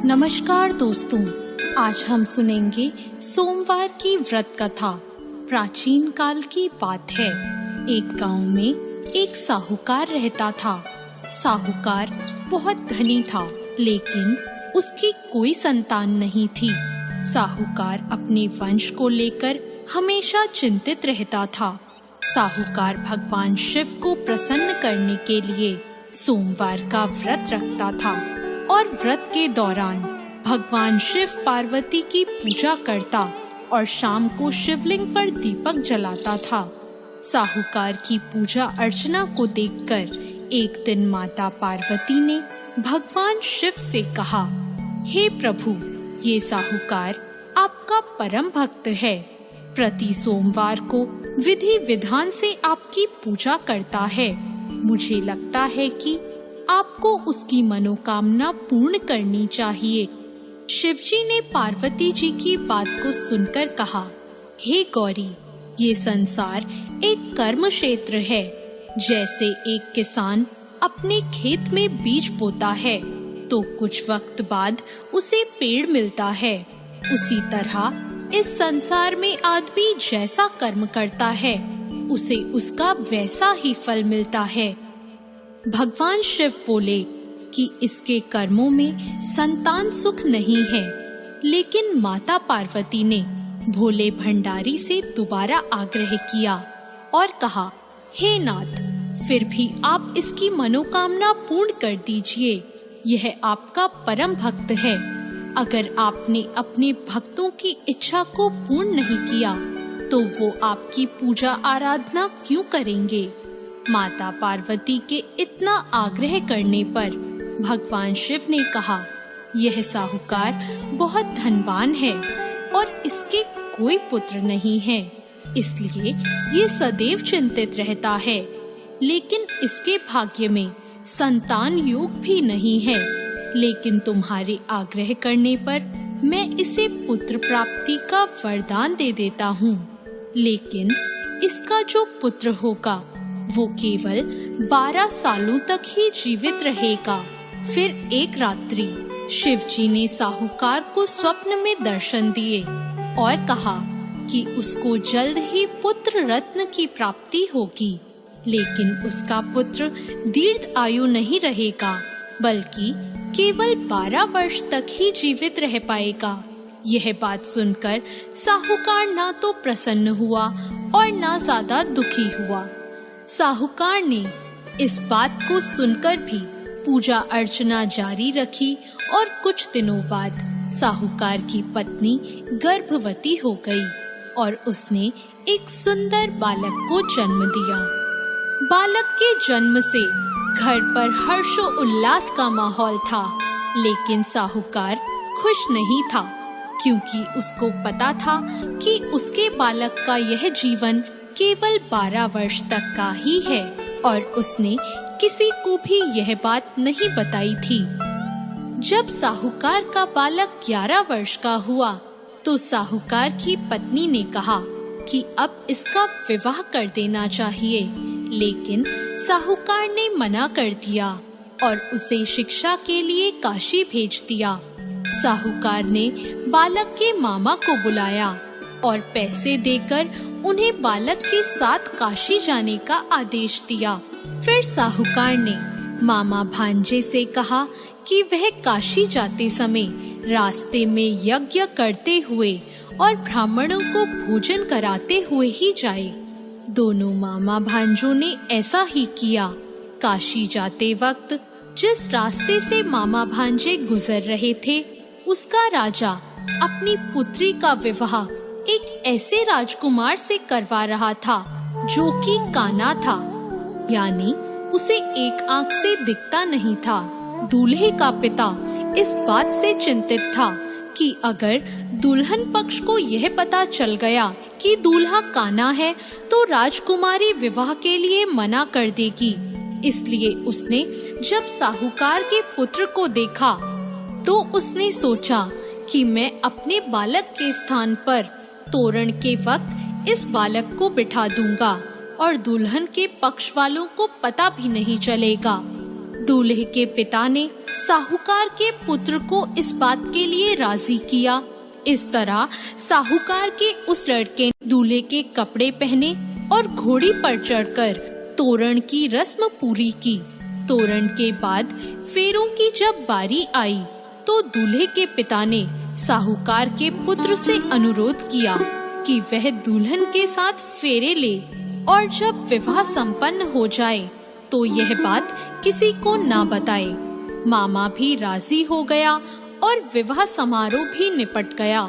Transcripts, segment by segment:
नमस्कार दोस्तों, आज हम सुनेंगे सोमवार की व्रत कथा। प्राचीन काल की बात है। एक गांव में एक साहूकार रहता था। साहूकार बहुत धनी था, लेकिन उसकी कोई संतान नहीं थी। साहूकार अपने वंश को लेकर हमेशा चिंतित रहता था। साहूकार भगवान शिव को प्रसन्न करने के लिए सोमवार का व्रत रखता था और व्रत के दौरान भगवान शिव पार्वती की पूजा करता और शाम को शिवलिंग पर दीपक जलाता था। साहूकार की पूजा अर्चना को देखकर एक दिन माता पार्वती ने भगवान शिव से कहा, हे प्रभु, ये साहूकार आपका परम भक्त है। प्रति सोमवार को विधि विधान से आपकी पूजा करता है। मुझे लगता है कि आपको उसकी मनोकामना पूर्ण करनी चाहिए। शिवजी ने पार्वती जी की बात को सुनकर कहा, हे गौरी, ये संसार एक कर्म क्षेत्र है। जैसे एक किसान अपने खेत में बीज बोता है तो कुछ वक्त बाद उसे पेड़ मिलता है, उसी तरह इस संसार में आदमी जैसा कर्म करता है उसे उसका वैसा ही फल मिलता है। भगवान शिव बोले कि इसके कर्मों में संतान सुख नहीं है, लेकिन माता पार्वती ने भोले भंडारी से दोबारा आग्रह किया और कहा, हे नाथ, फिर भी आप इसकी मनोकामना पूर्ण कर दीजिए। यह आपका परम भक्त है। अगर आपने अपने भक्तों की इच्छा को पूर्ण नहीं किया तो वो आपकी पूजा आराधना क्यों करेंगे? माता पार्वती के इतना आग्रह करने पर भगवान शिव ने कहा, यह साहूकार बहुत धनवान है और इसके कोई पुत्र नहीं है, इसलिए ये सदैव चिंतित रहता है। लेकिन इसके भाग्य में संतान योग भी नहीं है। लेकिन तुम्हारे आग्रह करने पर मैं इसे पुत्र प्राप्ति का वरदान दे देता हूँ। लेकिन इसका जो पुत्र होगा वो केवल 12 सालों तक ही जीवित रहेगा। फिर एक रात्रि शिवजी ने साहूकार को स्वप्न में दर्शन दिए और कहा कि उसको जल्द ही पुत्र रत्न की प्राप्ति होगी, लेकिन उसका पुत्र दीर्घ आयु नहीं रहेगा, बल्कि केवल 12 वर्ष तक ही जीवित रह पाएगा। यह बात सुनकर साहूकार ना तो प्रसन्न हुआ और ना ज्यादा दुखी हुआ। साहूकार ने इस बात को सुनकर भी पूजा अर्चना जारी रखी और कुछ दिनों बाद साहूकार की पत्नी गर्भवती हो गई और उसने एक सुंदर बालक को जन्म दिया। बालक के जन्म से घर पर हर्षो उल्लास का माहौल था, लेकिन साहूकार खुश नहीं था, क्योंकि उसको पता था कि उसके बालक का यह जीवन केवल 12 वर्ष तक का ही है और उसने किसी को भी यह बात नहीं बताई थी। जब साहूकार का बालक 11 वर्ष का हुआ तो साहूकार की पत्नी ने कहा कि अब इसका विवाह कर देना चाहिए, लेकिन साहूकार ने मना कर दिया और उसे शिक्षा के लिए काशी भेज दिया। साहूकार ने बालक के मामा को बुलाया और पैसे देकर उन्हें बालक के साथ काशी जाने का आदेश दिया। फिर साहूकार ने मामा भांजे से कहा कि वह काशी जाते समय रास्ते में यज्ञ करते हुए और ब्राह्मणों को भोजन कराते हुए ही जाए। दोनों मामा भांजों ने ऐसा ही किया। काशी जाते वक्त जिस रास्ते से मामा भांजे गुजर रहे थे, उसका राजा अपनी पुत्री का विवाह एक ऐसे राजकुमार से करवा रहा था जो कि काना था, यानी उसे एक आंख से दिखता नहीं था। दूल्हे का पिता इस बात से चिंतित था कि अगर दुल्हन पक्ष को यह पता चल गया कि दूल्हा काना है तो राजकुमारी विवाह के लिए मना कर देगी। इसलिए उसने जब साहूकार के पुत्र को देखा तो उसने सोचा कि मैं अपने बालक के स्थान पर तोरण के वक्त इस बालक को बिठा दूंगा और दुल्हन के पक्ष वालों को पता भी नहीं चलेगा। दूल्हे के पिता ने साहूकार के पुत्र को इस बात के लिए राजी किया। इस तरह साहूकार के उस लड़के ने दूल्हे के कपड़े पहने और घोड़ी पर चढ़कर तोरण की रस्म पूरी की। तोरण के बाद फेरों की जब बारी आई तो दूल्हे के पिता ने साहूकार के पुत्र से अनुरोध किया कि वह दुल्हन के साथ फेरे ले और जब विवाह संपन्न हो जाए तो यह बात किसी को ना बताए। मामा भी राजी हो गया और विवाह समारोह भी निपट गया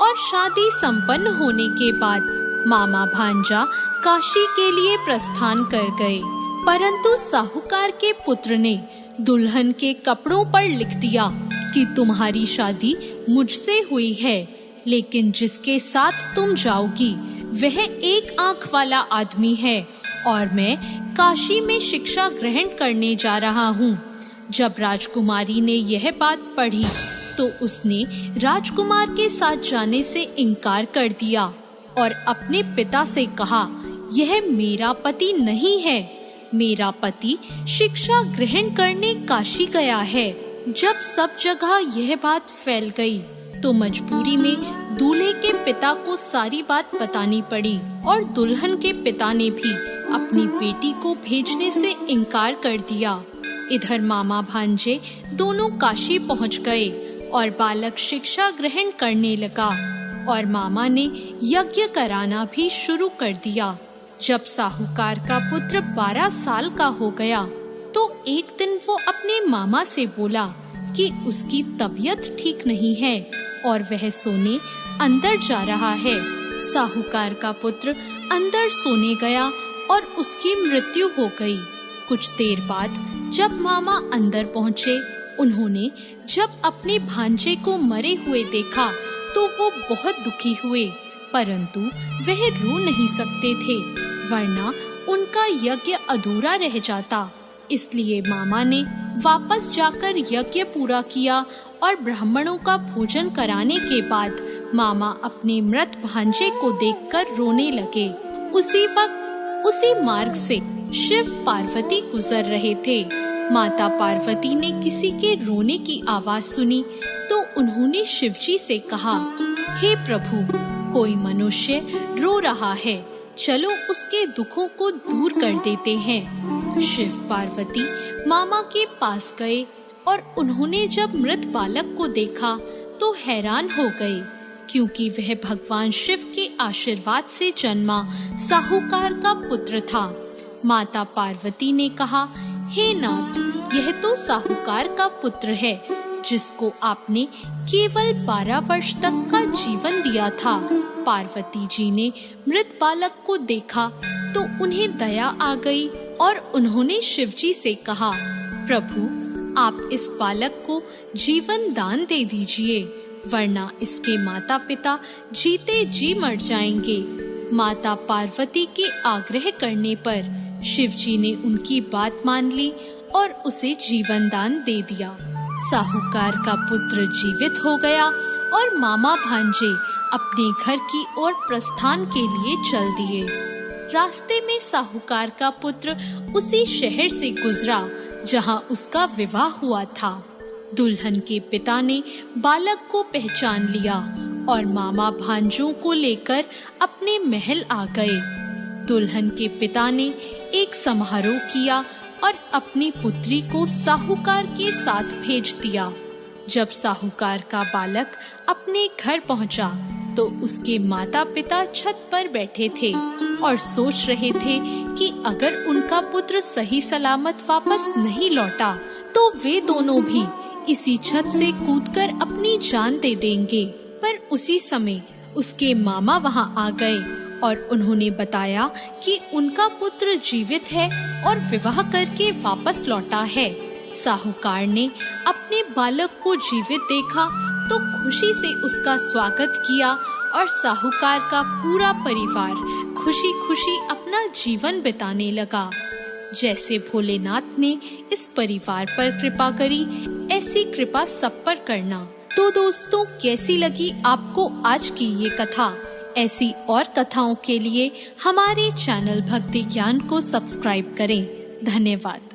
और शादी संपन्न होने के बाद मामा भांजा काशी के लिए प्रस्थान कर गए। परंतु साहूकार के पुत्र ने दुल्हन के कपड़ों पर लिख दिया कि तुम्हारी शादी मुझसे हुई है, लेकिन जिसके साथ तुम जाओगी वह एक आंख वाला आदमी है और मैं काशी में शिक्षा ग्रहण करने जा रहा हूँ। जब राजकुमारी ने यह बात पढ़ी तो उसने राजकुमार के साथ जाने से इनकार कर दिया और अपने पिता से कहा, यह मेरा पति नहीं है, मेरा पति शिक्षा ग्रहण करने काशी गया है। जब सब जगह यह बात फैल गई तो मजबूरी में दूल्हे के पिता को सारी बात बतानी पड़ी और दुल्हन के पिता ने भी अपनी बेटी को भेजने से इनकार कर दिया। इधर मामा भांजे दोनों काशी पहुंच गए और बालक शिक्षा ग्रहण करने लगा और मामा ने यज्ञ कराना भी शुरू कर दिया। जब साहूकार का पुत्र 12 साल का हो गया तो एक दिन वो अपने मामा से बोला कि उसकी तबीयत ठीक नहीं है और वह सोने अंदर जा रहा है। साहूकार का पुत्र अंदर सोने गया और उसकी मृत्यु हो गई। कुछ देर बाद जब मामा अंदर पहुँचे, उन्होंने जब अपने भांजे को मरे हुए देखा तो वो बहुत दुखी हुए, परंतु वह रो नहीं सकते थे वरना उनका यज्ञ अधूरा रह जाता। इसलिए मामा ने वापस जाकर यज्ञ पूरा किया और ब्राह्मणों का भोजन कराने के बाद मामा अपने मृत भांजे को देखकर रोने लगे। उसी वक्त उसी मार्ग से शिव पार्वती गुजर रहे थे। माता पार्वती ने किसी के रोने की आवाज सुनी तो उन्होंने शिवजी से कहा, हे प्रभु, कोई मनुष्य रो रहा है, चलो उसके दुखों को दूर कर देते हैं। शिव पार्वती मामा के पास गए और उन्होंने जब मृत बालक को देखा तो हैरान हो गए, क्योंकि वह भगवान शिव के आशीर्वाद से जन्मा साहूकार का पुत्र था। माता पार्वती ने कहा, हे नाथ, यह तो साहूकार का पुत्र है जिसको आपने केवल 12 वर्ष तक का जीवन दिया था। पार्वती जी ने मृत बालक को देखा तो उन्हें दया आ गई और उन्होंने शिवजी से कहा, प्रभु, आप इस बालक को जीवन दान दे दीजिए, वरना इसके माता पिता जीते जी मर जाएंगे। माता पार्वती के आग्रह करने पर शिवजी ने उनकी बात मान ली और उसे जीवन दान दे दिया। साहूकार का पुत्र जीवित हो गया और मामा भांजे अपने घर की ओर प्रस्थान के लिए चल दिए। रास्ते में साहूकार का पुत्र उसी शहर से गुजरा जहां उसका विवाह हुआ था। दुल्हन के पिता ने बालक को पहचान लिया और मामा भांजों को लेकर अपने महल आ गए। दुल्हन के पिता ने एक समारोह किया और अपनी पुत्री को साहूकार के साथ भेज दिया। जब साहूकार का बालक अपने घर पहुंचा तो उसके माता पिता छत पर बैठे थे और सोच रहे थे कि अगर उनका पुत्र सही सलामत वापस नहीं लौटा तो वे दोनों भी इसी छत से कूदकर अपनी जान दे देंगे। पर उसी समय उसके मामा वहां आ गए और उन्होंने बताया कि उनका पुत्र जीवित है और विवाह करके वापस लौटा है। साहूकार ने अपने बालक को जीवित देखा तो खुशी से उसका स्वागत किया और साहूकार का पूरा परिवार खुशी खुशी अपना जीवन बिताने लगा। जैसे भोलेनाथ ने इस परिवार पर कृपा करी, ऐसी कृपा सब पर करना। तो दोस्तों, कैसी लगी आपको आज की ये कथा? ऐसी और कथाओं के लिए हमारे चैनल भक्ति ज्ञान को सब्सक्राइब करें। धन्यवाद।